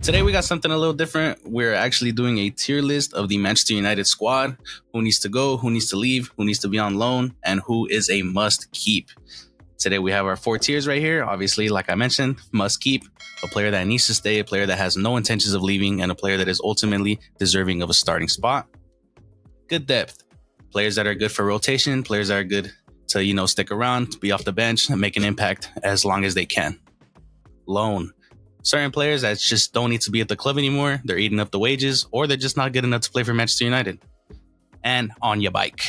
Today we got something a little different. We're actually doing a tier list of the Manchester United squad. Who needs to go, who needs to leave, who needs to be on loan, and who is a must keep. Today we have our 4 tiers right here. Obviously, like I mentioned, must keep, a player that needs to stay, a player that has no intentions of leaving, and a player that is ultimately deserving of a starting spot. Good depth. Players that are good for rotation, players that are good to, stick around, to be off the bench, and make an impact as long as they can. Loan. Certain players that just don't need to be at the club anymore. They're eating up the wages, or they're just not good enough to play for Manchester United. And on your bike.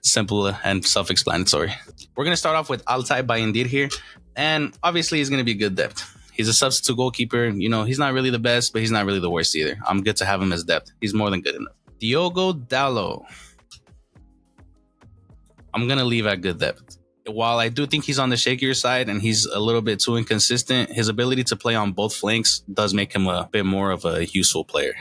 Simple and self-explanatory. We're going to start off with Altay Bayindir here. And obviously, he's going to be good depth. He's a substitute goalkeeper. He's not really the best, but he's not really the worst either. I'm good to have him as depth. He's more than good enough. Diogo Dalot. I'm going to leave at good depth. While I do think he's on the shakier side and he's a little bit too inconsistent, his ability to play on both flanks does make him a bit more of a useful player.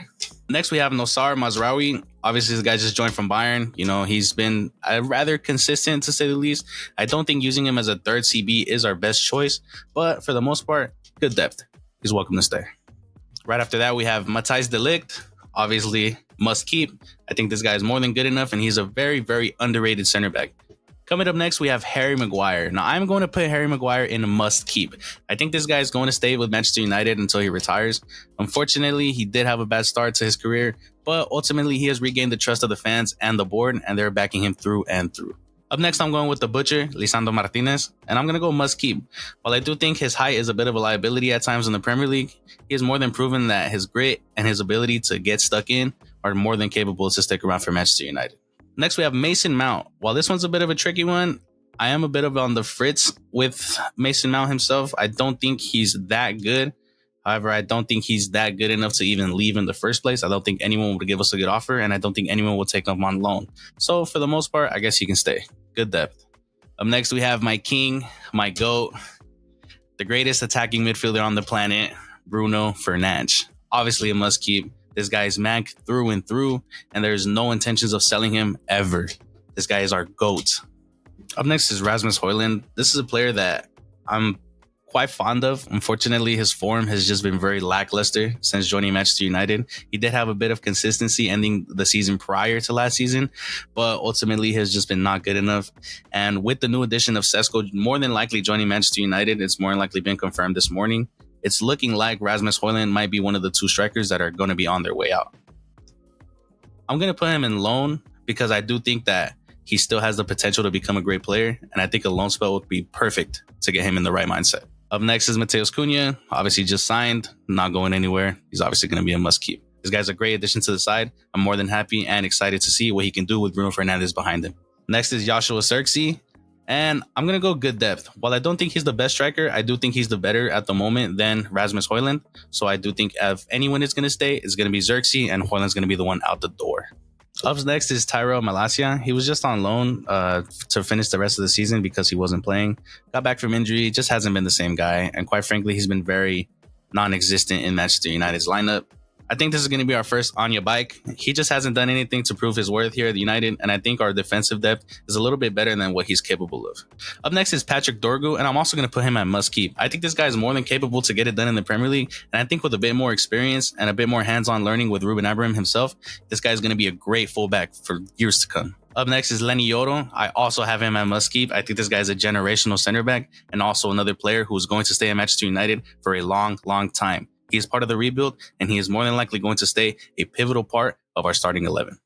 Next, we have Nosar Mazraoui. Obviously, this guy just joined from Bayern. He's been rather consistent, to say the least. I don't think using him as a third CB is our best choice, but for the most part, good depth. He's welcome to stay. Right after that, we have Matthijs de Ligt. Obviously, must keep. I think this guy is more than good enough, and he's a very, very underrated center back. Coming up next, we have Harry Maguire. Now, I'm going to put Harry Maguire in a must keep. I think this guy is going to stay with Manchester United until he retires. Unfortunately, he did have a bad start to his career, but ultimately, he has regained the trust of the fans and the board, and they're backing him through and through. Up next, I'm going with the butcher, Lisandro Martinez, and I'm going to go must keep. While I do think his height is a bit of a liability at times in the Premier League, he has more than proven that his grit and his ability to get stuck in are more than capable to stick around for Manchester United. Next, we have Mason Mount. While this one's a bit of a tricky one, I am a bit of on the fritz with Mason Mount himself. I don't think he's that good. However, I don't think he's that good enough to even leave in the first place. I don't think anyone would give us a good offer, and I don't think anyone will take him on loan. So for the most part, I guess he can stay. Good depth. Up next, we have my king, my GOAT, the greatest attacking midfielder on the planet, Bruno Fernandes. Obviously, a must keep. This guy is Mac through and through, and there's no intentions of selling him ever. This guy is our GOAT. Up next is Rasmus Højlund. This is a player that I'm quite fond of. Unfortunately, his form has just been very lackluster since joining Manchester United. He did have a bit of consistency ending the season prior to last season, but ultimately has just been not good enough. And with the new addition of Sesko more than likely joining Manchester United, it's more than likely been confirmed this morning. It's looking like Rasmus Højlund might be one of the 2 strikers that are going to be on their way out. I'm going to put him in loan because I do think that he still has the potential to become a great player, and I think a loan spell would be perfect to get him in the right mindset. Up next is Matheus Cunha, obviously just signed, not going anywhere. He's obviously going to be a must keep. This guy's a great addition to the side. I'm more than happy and excited to see what he can do with Bruno Fernandes behind him. Next is Joshua Zirkzee. And I'm going to go good depth. While I don't think he's the best striker, I do think he's the better at the moment than Rasmus Højlund. So I do think if anyone is going to stay, it's going to be Zirkzee, and Højlund's going to be the one out the door. Up next is Tyrell Malacia. He was just on loan to finish the rest of the season because he wasn't playing. Got back from injury, just hasn't been the same guy. And quite frankly, he's been very non-existent in Manchester United's lineup. I think this is going to be our first on your bike. He just hasn't done anything to prove his worth here at the United, and I think our defensive depth is a little bit better than what he's capable of. Up next is Patrick Dorgu, and I'm also going to put him at must keep. I think this guy is more than capable to get it done in the Premier League, and I think with a bit more experience and a bit more hands-on learning with Ruben Amorim himself, this guy is going to be a great fullback for years to come. Up next is Lenny Yoro. I also have him at must keep. I think this guy is a generational center back and also another player who is going to stay at Manchester United for a long, long time. He is part of the rebuild, and he is more than likely going to stay a pivotal part of our starting 11.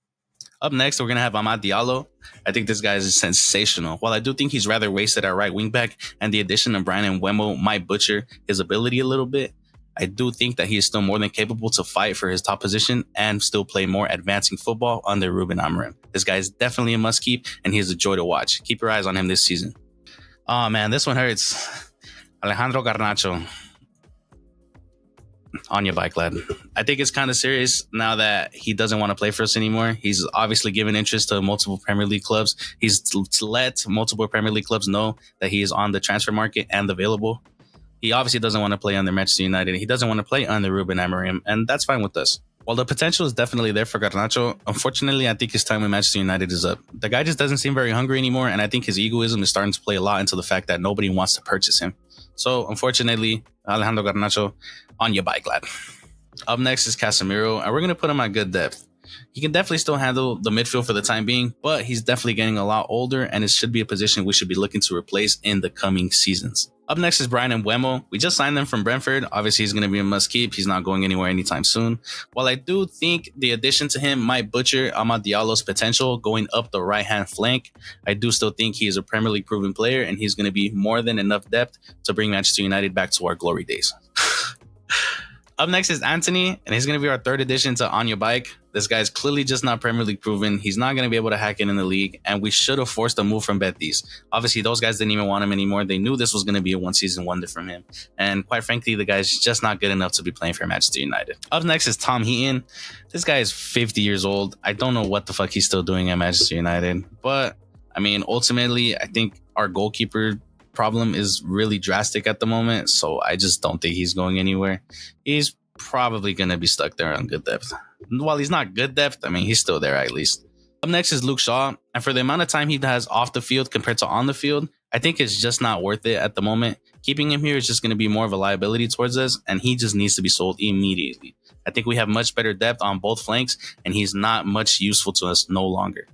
Up next, we're going to have Amad Diallo. I think this guy is sensational. While I do think he's rather wasted at right wing back, and the addition of Brian Mbeumo might butcher his ability a little bit, I do think that he is still more than capable to fight for his top position and still play more advancing football under Ruben Amorim. This guy is definitely a must keep, and he is a joy to watch. Keep your eyes on him this season. Oh man, this one hurts. Alejandro Garnacho. On your bike, lad. I think it's kind of serious now that he doesn't want to play for us anymore. He's obviously given interest to multiple Premier League clubs. He's let multiple Premier League clubs know that he is on the transfer market and available. He obviously doesn't want to play under Manchester United. He doesn't want to play under Ruben Amorim, and that's fine with us. While the potential is definitely there for Garnacho, unfortunately, I think his time with Manchester United is up. The guy just doesn't seem very hungry anymore, and I think his egoism is starting to play a lot into the fact that nobody wants to purchase him. So unfortunately, Alejandro Garnacho, on your bike, lad. Up next is Casemiro, and we're going to put him at good depth. He can definitely still handle the midfield for the time being, but he's definitely getting a lot older, and it should be a position we should be looking to replace in the coming seasons. Up next is Brian Mbeumo. We just signed him from Brentford. Obviously, he's going to be a must-keep. He's not going anywhere anytime soon. While I do think the addition to him might butcher Amad Diallo's potential going up the right-hand flank, I do still think he is a Premier League proven player, and he's going to be more than enough depth to bring Manchester United back to our glory days. Up next is Antony, and he's going to be our third addition to On Your Bike. This guy's clearly just not Premier League proven. He's not going to be able to hack in the league, and we should have forced a move from Betis. Obviously, those guys didn't even want him anymore. They knew this was going to be a one-season wonder from him, and quite frankly, the guy's just not good enough to be playing for Manchester United. Up next is Tom Heaton. This guy is 50 years old. I don't know what the fuck he's still doing at Manchester United, but, I mean, ultimately, I think our goalkeeper problem is really drastic at the moment, so I just don't think he's going anywhere. He's probably going to be stuck there on good depth. While he's not good depth, I mean, he's still there at least. Up next is Luke Shaw, and for the amount of time he has off the field compared to on the field, I think it's just not worth it at the moment. Keeping him here is just going to be more of a liability towards us, and he just needs to be sold immediately. I think we have much better depth on both flanks, and he's not much useful to us no longer.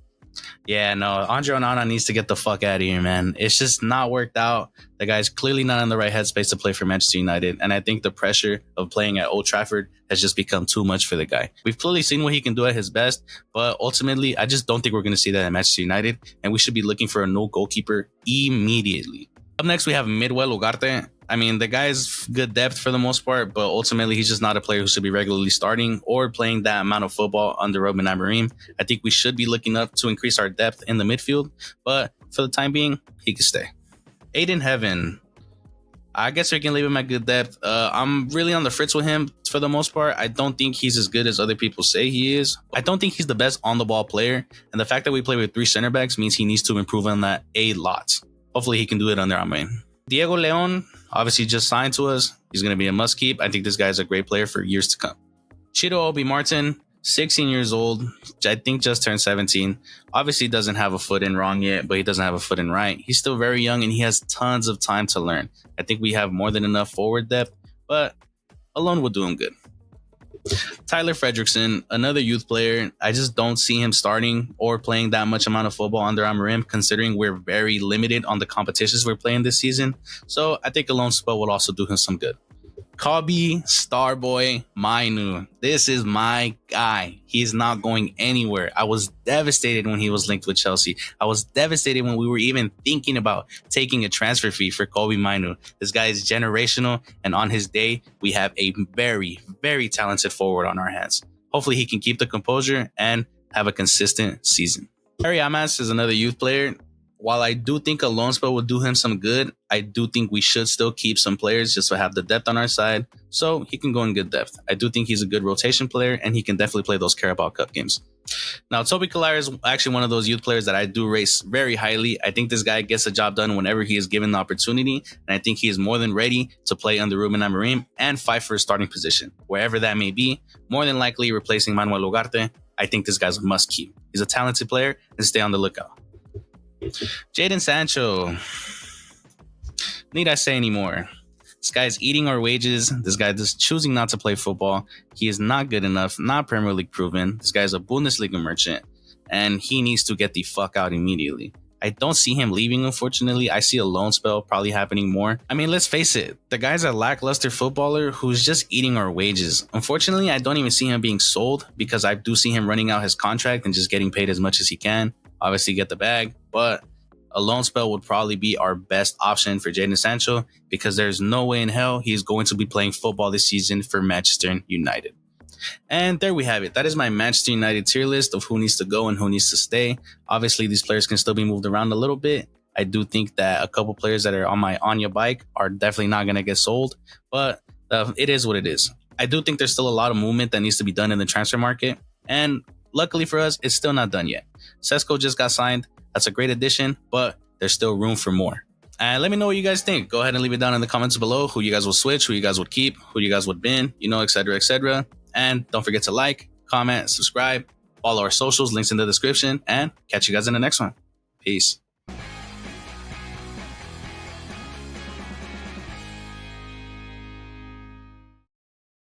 Yeah, no, Andre Onana needs to get the fuck out of here, man. It's just not worked out. The guy's clearly not in the right headspace to play for Manchester United, and I think the pressure of playing at Old Trafford has just become too much for the guy. We've clearly seen what he can do at his best, but ultimately, I just don't think we're going to see that at Manchester United, and we should be looking for a new goalkeeper immediately. Up next, we have Midwell Ugarte. I mean, the guy's good depth for the most part, but ultimately he's just not a player who should be regularly starting or playing that amount of football under Ruben Amorim. I think we should be looking up to increase our depth in the midfield, but for the time being, he can stay. Aiden Heaven. I guess we can leave him at good depth. I'm really on the fritz with him for the most part. I don't think he's as good as other people say he is. I don't think he's the best on-the-ball player, and the fact that we play with 3 center backs means he needs to improve on that a lot. Hopefully he can do it under Amorim. Diego Leon, obviously just signed to us. He's going to be a must-keep. I think this guy's a great player for years to come. Chido Obi Martin, 16 years old. I think just turned 17. Obviously doesn't have a foot in wrong yet, but he doesn't have a foot in right. He's still very young, and he has tons of time to learn. I think we have more than enough forward depth, but alone will do him good. Tyler Fredrickson, another youth player. I just don't see him starting or playing that much amount of football under Amorim, considering we're very limited on the competitions we're playing this season. So I think a loan spell will also do him some good. Kobe Starboy Mainu. This is my guy. He's not going anywhere. I was devastated when he was linked with Chelsea. I was devastated when we were even thinking about taking a transfer fee for Kobe Mainu. This guy is generational, and on his day, we have a very, very talented forward on our hands. Hopefully he can keep the composure and have a consistent season. Harry Amas is another youth player. While I do think a loan spell will do him some good, I do think we should still keep some players just to have the depth on our side so he can go in good depth. I do think he's a good rotation player, and he can definitely play those Carabao Cup games. Now, Toby Collier is actually one of those youth players that I do rate very highly. I think this guy gets the job done whenever he is given the opportunity, and I think he is more than ready to play under Ruben Amorim and fight for a starting position, wherever that may be, more than likely replacing Manuel Ugarte. I think this guy's a must-keep. He's a talented player, and stay on the lookout. Jadon Sancho. Need I say anymore? This guy's eating our wages. This guy is choosing not to play football. He is not good enough, not Premier League proven. This guy is a Bundesliga merchant, and he needs to get the fuck out immediately. I don't see him leaving, unfortunately. I see a loan spell probably happening more. I mean, let's face it. The guy's a lackluster footballer who's just eating our wages. Unfortunately, I don't even see him being sold because I do see him running out his contract and just getting paid as much as he can. Obviously get the bag, but a loan spell would probably be our best option for Jadon Sancho because there's no way in hell he's going to be playing football this season for Manchester United. And there we have it. That is my Manchester United tier list of who needs to go and who needs to stay. Obviously, these players can still be moved around a little bit. I do think that a couple players that are on my On Your Bike are definitely not going to get sold, but it is what it is. I do think there's still a lot of movement that needs to be done in the transfer market, and luckily for us, it's still not done yet. Sesko just got signed. That's a great addition, but there's still room for more. And let me know what you guys think. Go ahead and leave it down in the comments below. Who you guys will switch, who you guys would keep, who you guys would bin, etc., etc. And don't forget to like, comment, subscribe, follow our socials, links in the description, and catch you guys in the next one. Peace.